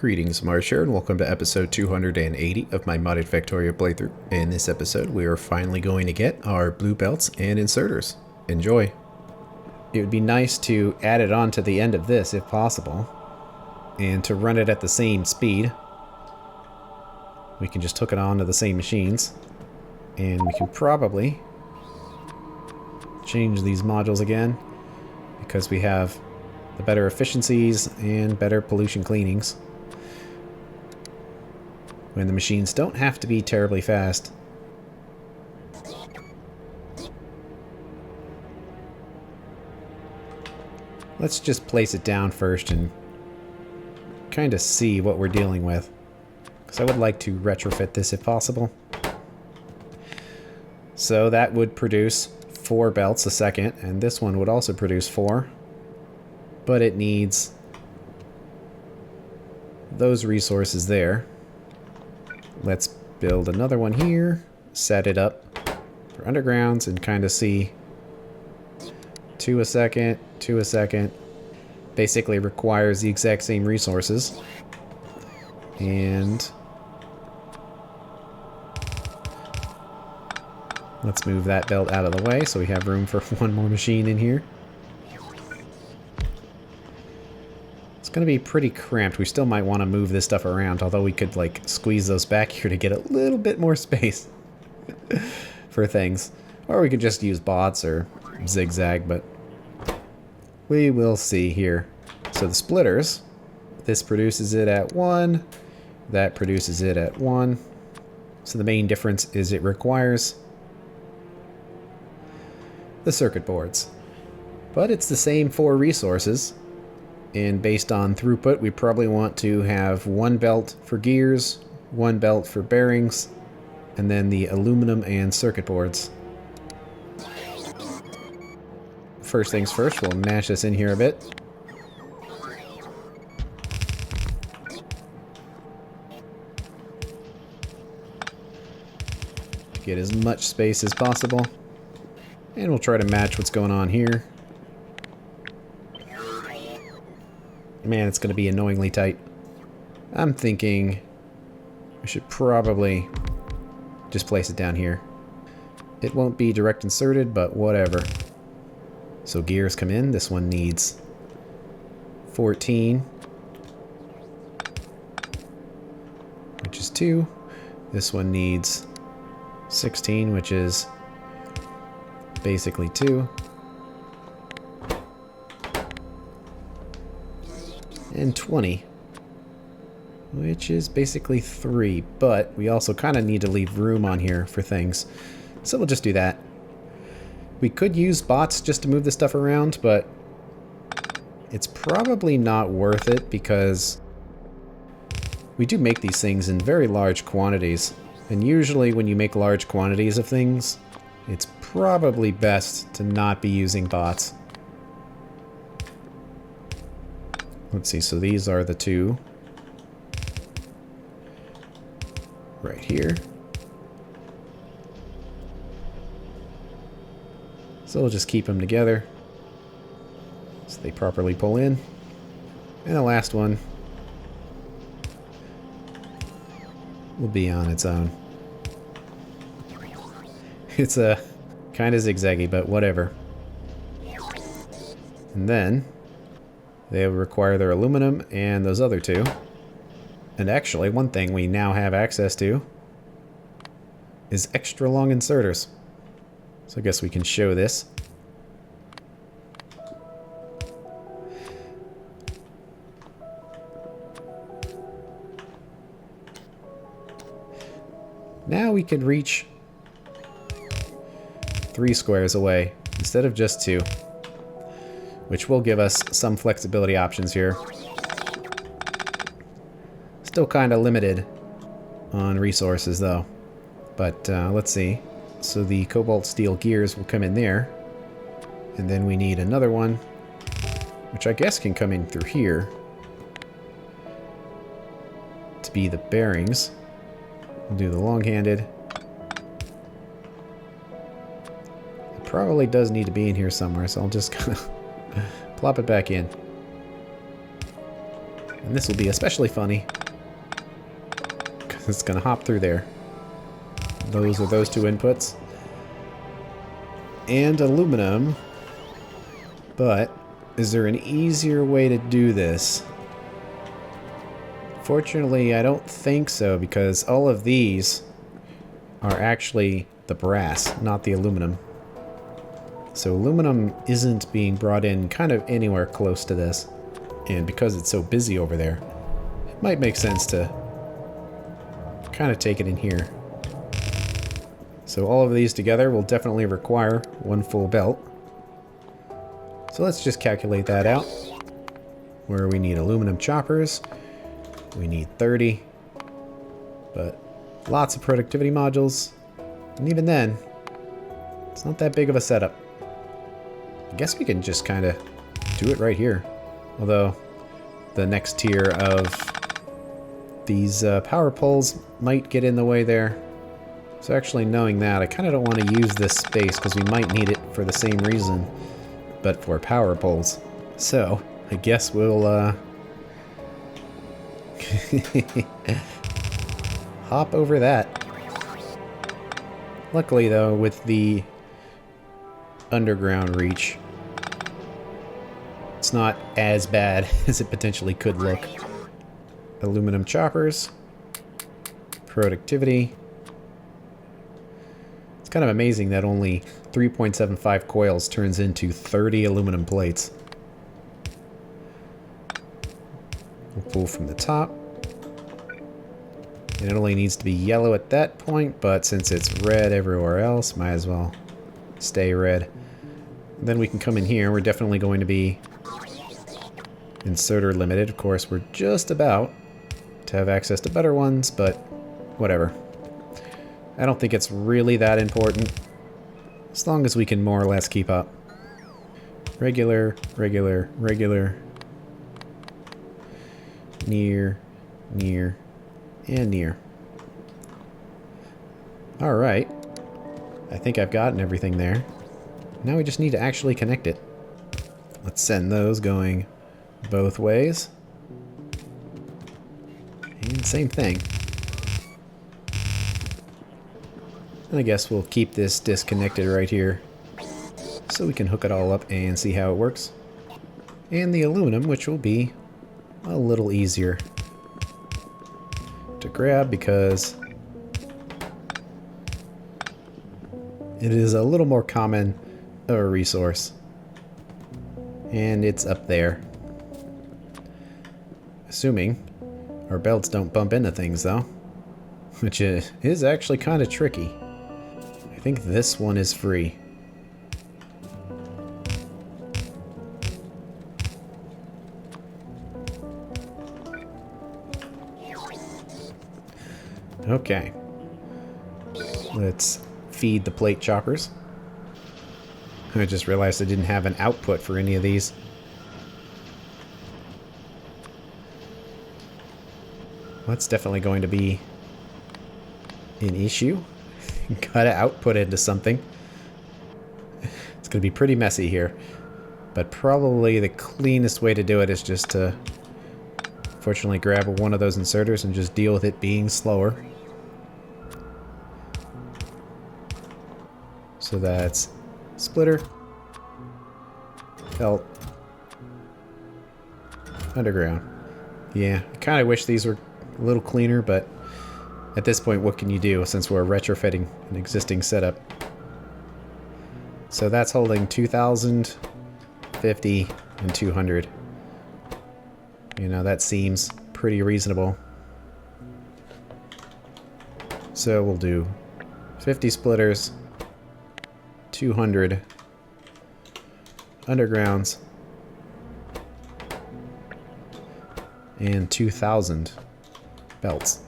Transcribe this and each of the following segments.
Greetings, Marsh here, and welcome to episode 280 of my modded Factorio playthrough. In this episode, we are finally going to get our blue belts and inserters. Enjoy! It would be nice to add it on to the end of this, if possible, and to run it at the same speed. We can just hook it on to the same machines, and we can probably change these modules again, because we have the better efficiencies and better pollution cleanings. When the machines don't have to be terribly fast. Let's just place it down first and kind of see what we're dealing with. Because I would like to retrofit this if possible. So that would produce 4 belts a second, and this one would also produce 4. But it needs those resources there. Let's build another one here, set it up for undergrounds, and kind of see 2 a second, 2 a second. Basically requires the exact same resources. And let's move that belt out of the way so we have room for one more machine in here. It's going to be pretty cramped. We still might want to move this stuff around, although we could like squeeze those back here to get a little bit more space for things. Or we could just use bots or zigzag, but we will see here. So the splitters, this produces it at 1, that produces it at 1. So the main difference is it requires the circuit boards. But it's the same 4 resources. And based on throughput, we probably want to have 1 belt for gears, 1 belt for bearings, and then the aluminum and circuit boards. First things first, we'll mash this in here a bit. Get as much space as possible. And we'll try to match what's going on here. Man, it's going to be annoyingly tight. I'm thinking I should probably just place it down here. It won't be direct inserted, but whatever. So gears come in. This one needs 14, which is 2. This one needs 16, which is basically 2. And 20, which is basically 3, but we also kind of need to leave room on here for things, so we'll just do that. We could use bots just to move this stuff around, but it's probably not worth it because we do make these things in very large quantities, and usually when you make large quantities of things, it's probably best to not be using bots. Let's see, so these are the 2 right here. So we'll just keep them together so they properly pull in. And the last one will be on its own. It's a kind of zigzaggy, but whatever. And then they require their aluminum and those other 2. And actually, one thing we now have access to is extra long inserters. So I guess we can show this. Now we can reach 3 squares away instead of just 2. Which will give us some flexibility options here. Still kind of limited on resources though. But let's see. So the cobalt steel gears will come in there. And then we need another one, which I guess can come in through here to be the bearings. We'll do the long-handed. It probably does need to be in here somewhere, so I'll just kind of plop it back in. And this will be especially funny, because it's going to hop through there. Those are those two inputs. And aluminum. But is there an easier way to do this? Fortunately, I don't think so, because all of these are actually the brass, not the aluminum. So aluminum isn't being brought in kind of anywhere close to this. And because it's so busy over there, it might make sense to kind of take it in here. So all of these together will definitely require one full belt. So let's just calculate that out. Where we need aluminum choppers. We need 30. But lots of productivity modules. And even then, it's not that big of a setup. I guess we can just kind of do it right here. Although the next tier of these power poles might get in the way there. So actually knowing that, I kind of don't want to use this space because we might need it for the same reason, but for power poles. So I guess we'll hop over that. Luckily though, with the underground reach, it's not as bad as it potentially could look. Aluminum choppers, productivity. It's kind of amazing that only 3.75 coils turns into 30 aluminum plates. We'll pull from the top. And it only needs to be yellow at that point, but since it's red everywhere else, might as well stay red. Then we can come in here. We're definitely going to be inserter limited. Of course, we're just about to have access to better ones, but whatever. I don't think it's really that important, as long as we can more or less keep up. Regular, regular, regular. Near, near, and near. Alright. I think I've gotten everything there. Now we just need to actually connect it. Let's send those going both ways. And same thing. And I guess we'll keep this disconnected right here so we can hook it all up and see how it works. And the aluminum, which will be a little easier to grab because it is a little more common of a resource. And it's up there. Assuming our belts don't bump into things though, which is actually kind of tricky. I think this one is free. Okay. Let's feed the plate choppers. I just realized I didn't have an output for any of these. That's definitely going to be an issue. Gotta output into something. It's gonna be pretty messy here. But probably the cleanest way to do it is just to fortunately grab one of those inserters and just deal with it being slower. So that's splitter, belt, underground. Yeah, I kind of wish these were a little cleaner, but at this point, what can you do since we're retrofitting an existing setup? So that's holding 2,000, 50, and 200. You know, that seems pretty reasonable. So we'll do 50 splitters, 200 undergrounds, and 2,000 belts.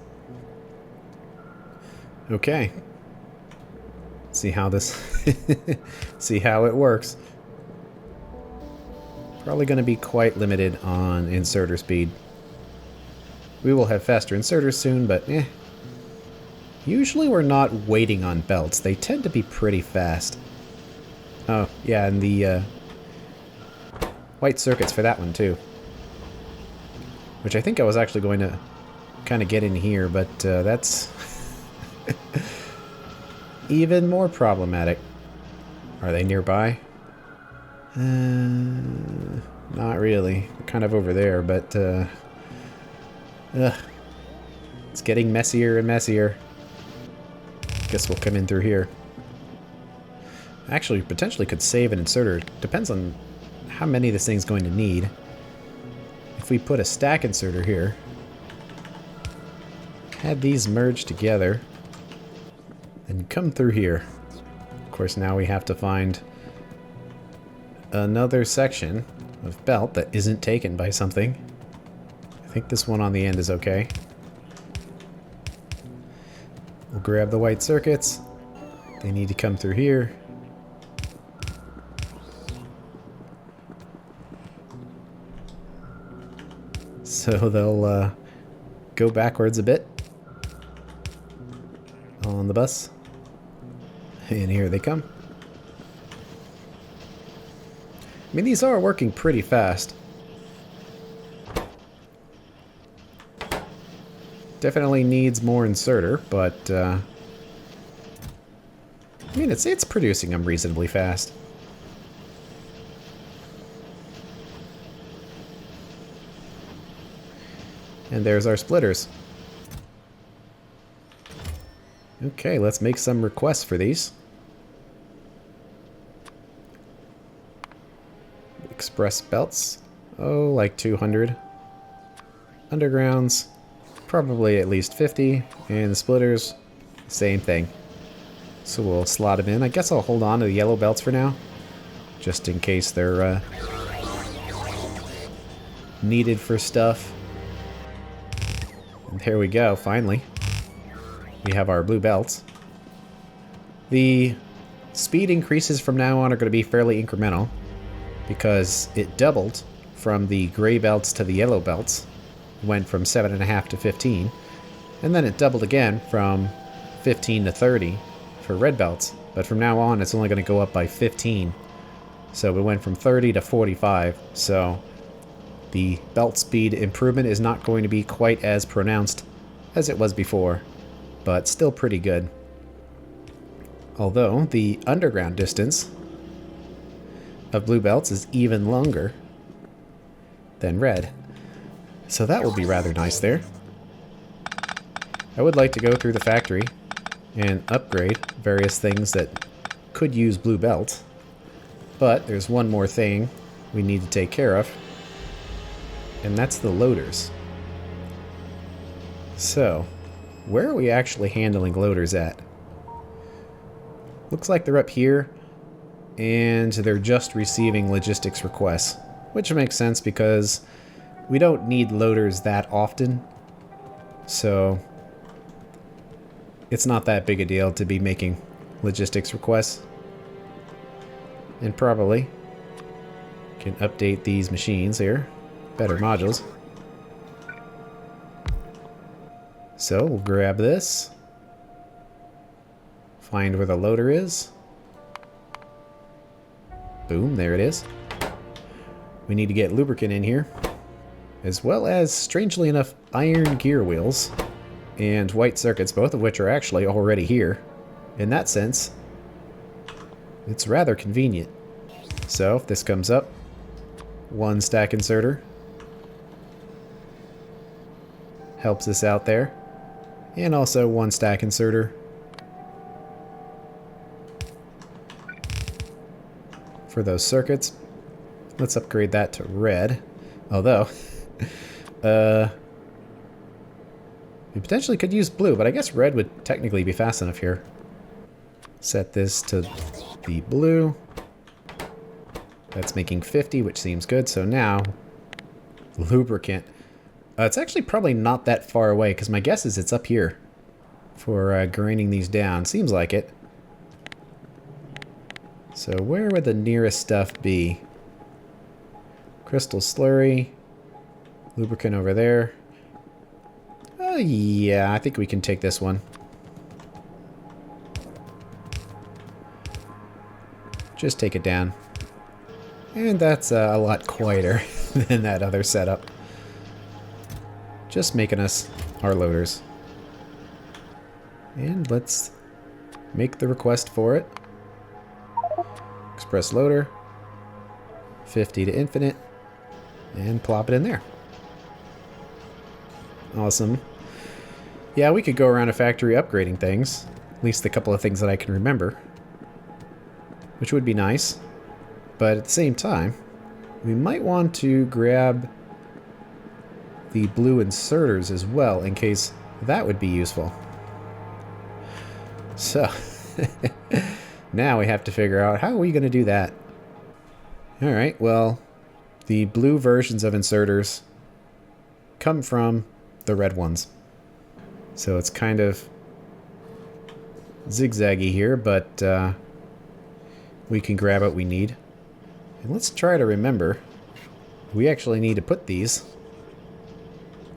Okay. See how this see how it works. Probably going to be quite limited on inserter speed. We will have faster inserters soon, but usually we're not waiting on belts. They tend to be pretty fast. Oh, yeah, and the, white circuits for that one, too. which I think I was actually going to kind of get in here, but that's even more problematic. Are they nearby? Not really. They're kind of over there, but it's getting messier and messier. Guess we'll come in through here. Actually, potentially could save an inserter. Depends on how many this thing's going to need. If we put a stack inserter here, had these merged together, and come through here. Of course, now we have to find another section of belt that isn't taken by something. I think this one on the end is okay. We'll grab the white circuits. They need to come through here. So they'll go backwards a bit on the bus. And here they come. I mean, these are working pretty fast. Definitely needs more inserter, but I mean, it's producing them reasonably fast. And there's our splitters. Okay, let's make some requests for these. Express belts. Oh, like 200. Undergrounds. Probably at least 50. And the splitters, same thing. So we'll slot them in. I guess I'll hold on to the yellow belts for now. Just in case they're needed for stuff. And there we go, finally. We have our blue belts. The speed increases from now on are going to be fairly incremental, because it doubled from the gray belts to the yellow belts. Went from 7.5 to 15. And then it doubled again from 15 to 30 for red belts. But from now on, it's only going to go up by 15. So it went from 30 to 45. So the belt speed improvement is not going to be quite as pronounced as it was before, but still pretty good. Although the underground distance of blue belts is even longer than red. So that will be rather nice there. I would like to go through the factory and upgrade various things that could use blue belts. But there's one more thing we need to take care of, and that's the loaders. So, where are we actually handling loaders at? Looks like they're up here, and they're just receiving logistics requests, which makes sense because we don't need loaders that often, so it's not that big a deal to be making logistics requests. And probably can update these machines here. Better modules. So we'll grab this. Find where the loader is. Boom, there it is. We need to get lubricant in here, as well as, strangely enough, iron gear wheels and white circuits, both of which are actually already here. In that sense, it's rather convenient. So if this comes up, one stack inserter helps us out there, and also one stack inserter for those circuits. Let's upgrade that to red, although we potentially could use blue, but I guess red would technically be fast enough here. Set this to the blue. That's making 50, which seems good. So now, lubricant. It's actually probably not that far away, because my guess is it's up here for grinding these down. Seems like it. So where would the nearest stuff be? Crystal slurry. Lubricant over there. Yeah, I think we can take this one. Just take it down. And that's a lot quieter than that other setup. just making us our loaders. And let's make the request for it. Express loader. 50 to infinite. And plop it in there. Awesome. Yeah, we could go around a factory upgrading things. At least a couple of things that I can remember. Which would be nice. But at the same time, we might want to grab the blue inserters as well, in case that would be useful. So, now we have to figure out how are we going to do that. Alright, well, the blue versions of inserters come from the red ones. So it's kind of zigzaggy here, but we can grab what we need. And let's try to remember, we actually need to put these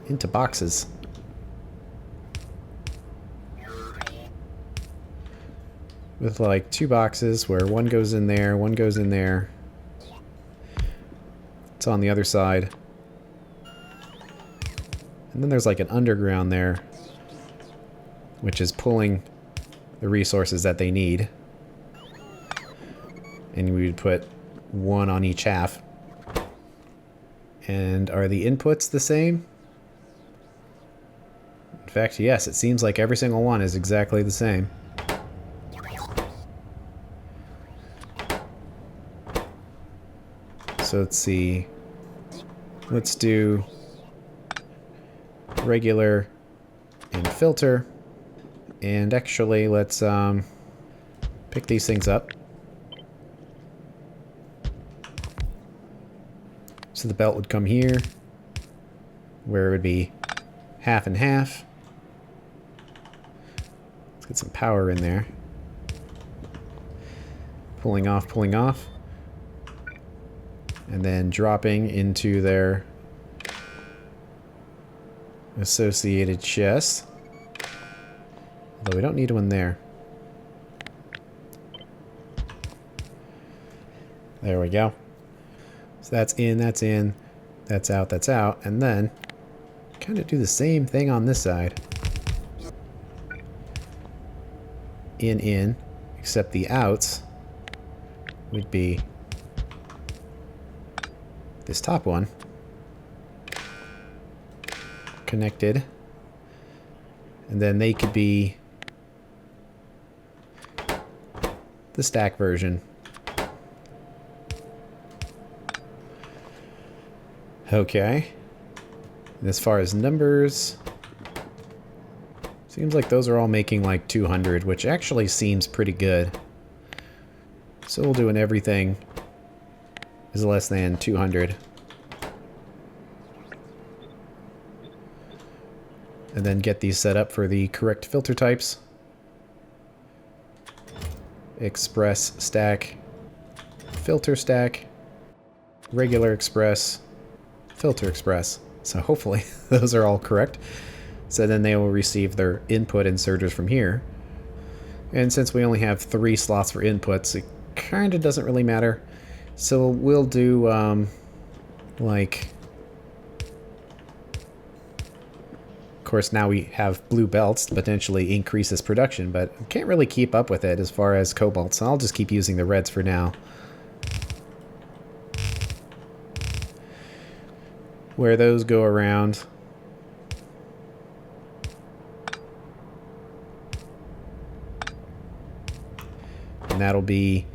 into boxes. With like 2 boxes where one goes in there, one goes in there. It's on the other side. And then there's like an underground there, which is pulling the resources that they need. And we would put one on each half. And are the inputs the same? In fact, yes, it seems like every single one is exactly the same. So let's see. Let's do regular and filter. And actually, let's pick these things up. So the belt would come here, where it would be half and half. Let's get some power in there. Pulling off, pulling off. And then dropping into their associated chest. Although we don't need one there. There we go. So that's in, that's out, and then kind of do the same thing on this side. In, except the outs would be this top one. Connected. And then they could be the stack version. Okay. And as far as numbers, seems like those are all making like 200, which actually seems pretty good. So we'll do an everything is less than 200. And then get these set up for the correct filter types. Express stack, filter stack, regular express, filter express. So hopefully those are all correct. So then they will receive their input inserters from here. And since we only have 3 slots for inputs, it kind of doesn't really matter. So we'll do like, of course now we have blue belts, potentially increases production, but can't really keep up with it as far as cobalt, so I'll just keep using the reds for now. Where those go around. And that'll be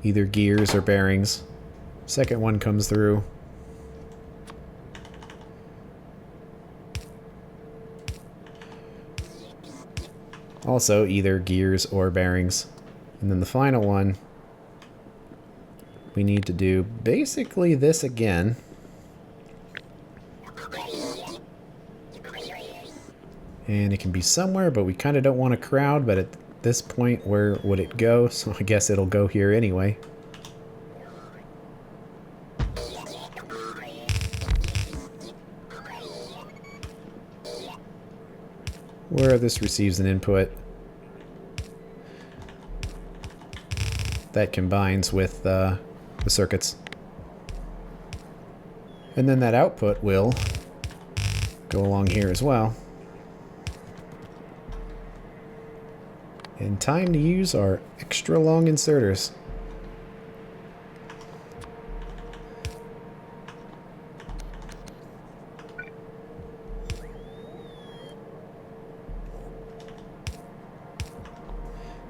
either gears or bearings. Second one comes through. Also either gears or bearings. And then the final one, we need to do basically this again. And it can be somewhere, but we kind of don't want a crowd, but at this point, where would it go? So I guess it'll go here anyway. Where this receives an input that combines with the circuits. And then that output will go along here as well. And time to use our extra long inserters.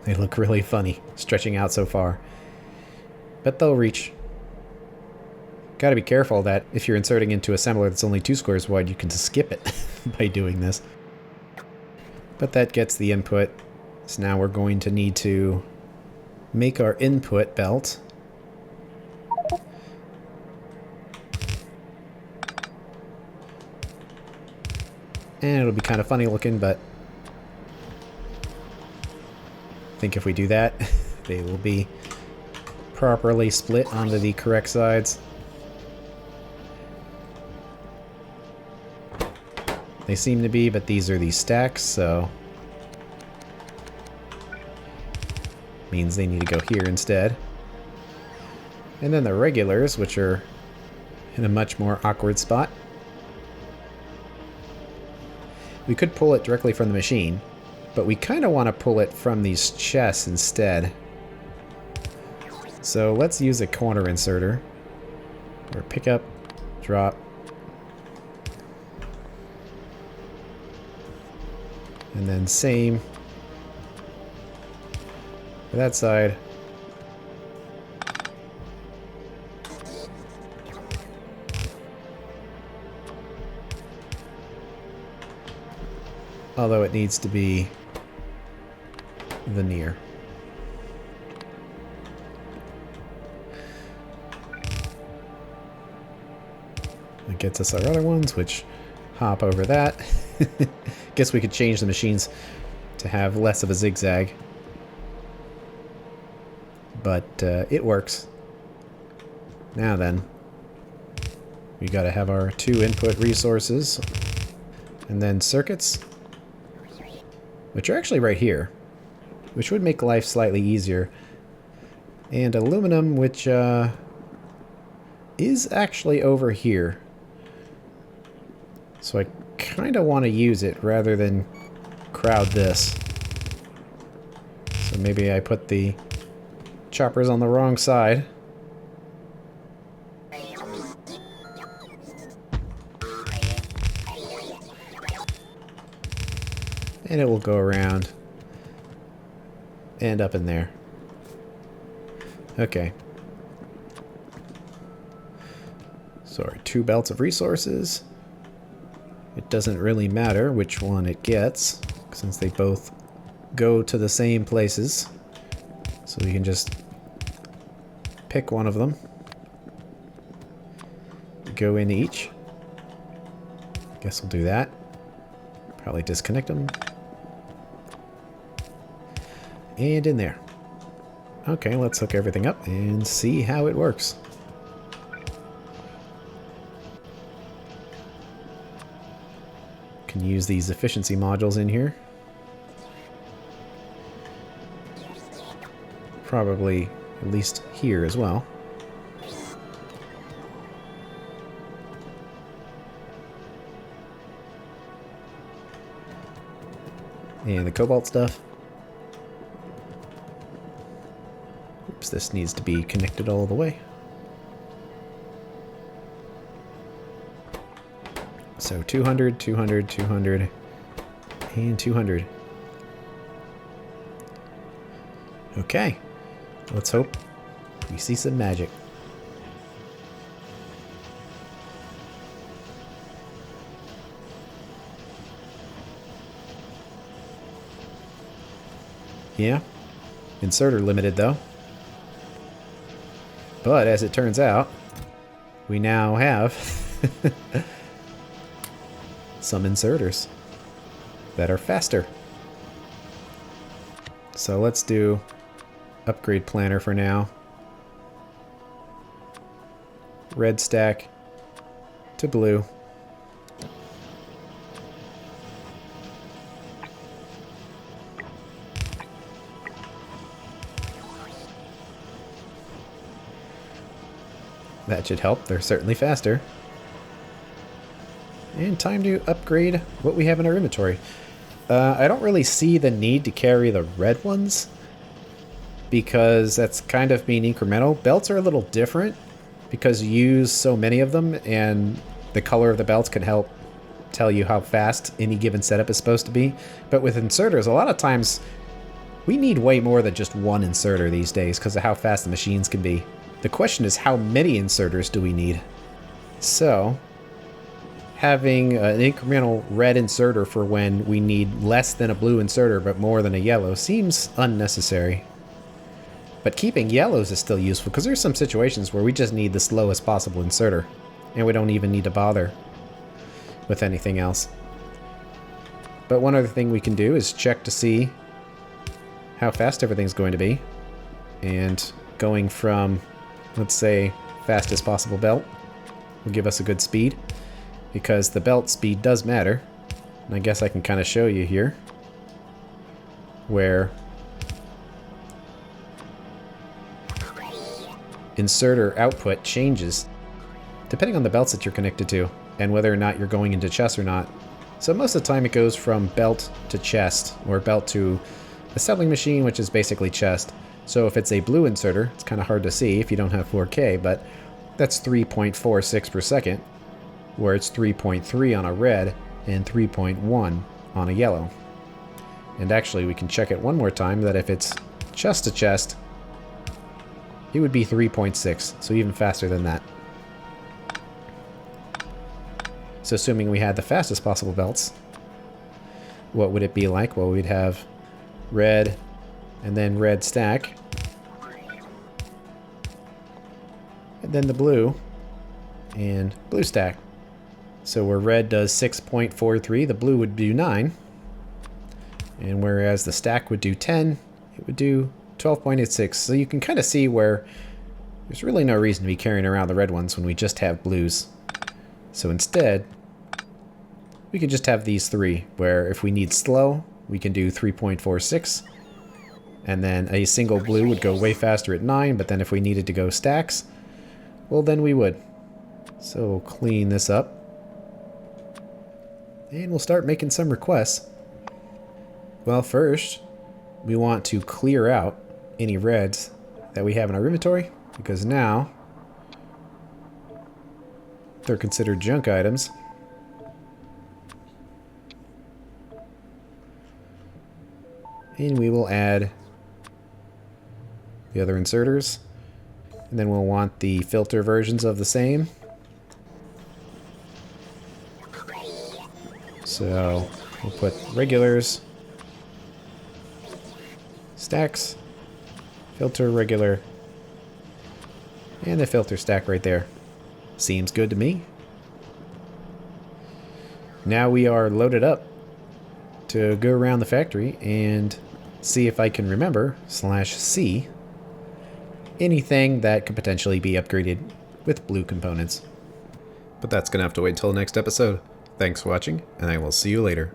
They look really funny, stretching out so far. But they'll reach. Gotta be careful that if you're inserting into a assembler that's only 2 squares wide, you can just skip it by doing this. But that gets the input. So now we're going to need to make our input belt. And it'll be kind of funny looking, but I think if we do that, they will be properly split onto the correct sides. They seem to be, but these are the stacks, so means they need to go here instead. And then the regulars, which are in a much more awkward spot. We could pull it directly from the machine, but we kind of want to pull it from these chests instead. So let's use a corner inserter. Or pick up, drop. And then same for that side. Although it needs to be veneer. That gets us our other ones, which hop over that. Guess we could change the machines to have less of a zigzag. But it works. Now then, we gotta have our 2 input resources. And then circuits, which are actually right here, which would make life slightly easier. And aluminum, which is actually over here. So I kind of want to use it rather than crowd this. So maybe I put the choppers on the wrong side. And it will go around and up in there. Okay. So our 2 belts of resources. It doesn't really matter which one it gets, since they both go to the same places. So we can just pick one of them. Go in each. Guess we'll do that. Probably disconnect them. And in there. Okay, let's hook everything up and see how it works. Can use these efficiency modules in here. Probably at least here as well. And the cobalt stuff. Oops, this needs to be connected all the way. So 200, 200, 200, and 200. Okay, let's hope we see some magic. Yeah, inserter limited though. But as it turns out, we now have some inserters that are faster. So let's do upgrade planner for now. Red stack to blue. That should help. They're certainly faster. And time to upgrade what we have in our inventory. I don't really see the need to carry the red ones, because that's kind of being incremental. Belts are a little different because you use so many of them, and the color of the belts can help tell you how fast any given setup is supposed to be. But with inserters, a lot of times we need way more than just one inserter these days because of how fast the machines can be. The question is, how many inserters do we need? So having an incremental red inserter for when we need less than a blue inserter but more than a yellow seems unnecessary. But keeping yellows is still useful because there's some situations where we just need the slowest possible inserter and we don't even need to bother with anything else. But one other thing we can do is check to see how fast everything's going to be. And going from, let's say, fastest possible belt will give us a good speed, because the belt speed does matter. And I guess I can kind of show you here where inserter output changes depending on the belts that you're connected to and whether or not you're going into chest or not. So most of the time it goes from belt to chest, or belt to assembling machine, which is basically chest. So if it's a blue inserter, it's kind of hard to see if you don't have 4K, but that's 3.46 per second, where it's 3.3 on a red and 3.1 on a yellow. And actually we can check it one more time, that if it's chest to chest, it would be 3.6, so even faster than that. So assuming we had the fastest possible belts, what would it be like? Well, we'd have red and then red stack, and then the blue and blue stack. So where red does 6.43, the blue would do 9. And whereas the stack would do 10, it would do 12.86. So you can kind of see where there's really no reason to be carrying around the red ones when we just have blues. So instead, we could just have these three, where if we need slow, we can do 3.46. And then a single blue would go way faster at 9, but then if we needed to go stacks, well then we would. So we'll clean this up. And we'll start making some requests. Well, first, we want to clear out any reds that we have in our inventory, because now they're considered junk items. And we will add the other inserters. And then we'll want the filter versions of the same. So we'll put regulars, stacks, filter, regular, and the filter stack right there. Seems good to me. Now we are loaded up to go around the factory and see if I can remember /C anything that could potentially be upgraded with blue components. But that's gonna have to wait until the next episode. Thanks for watching, and I will see you later.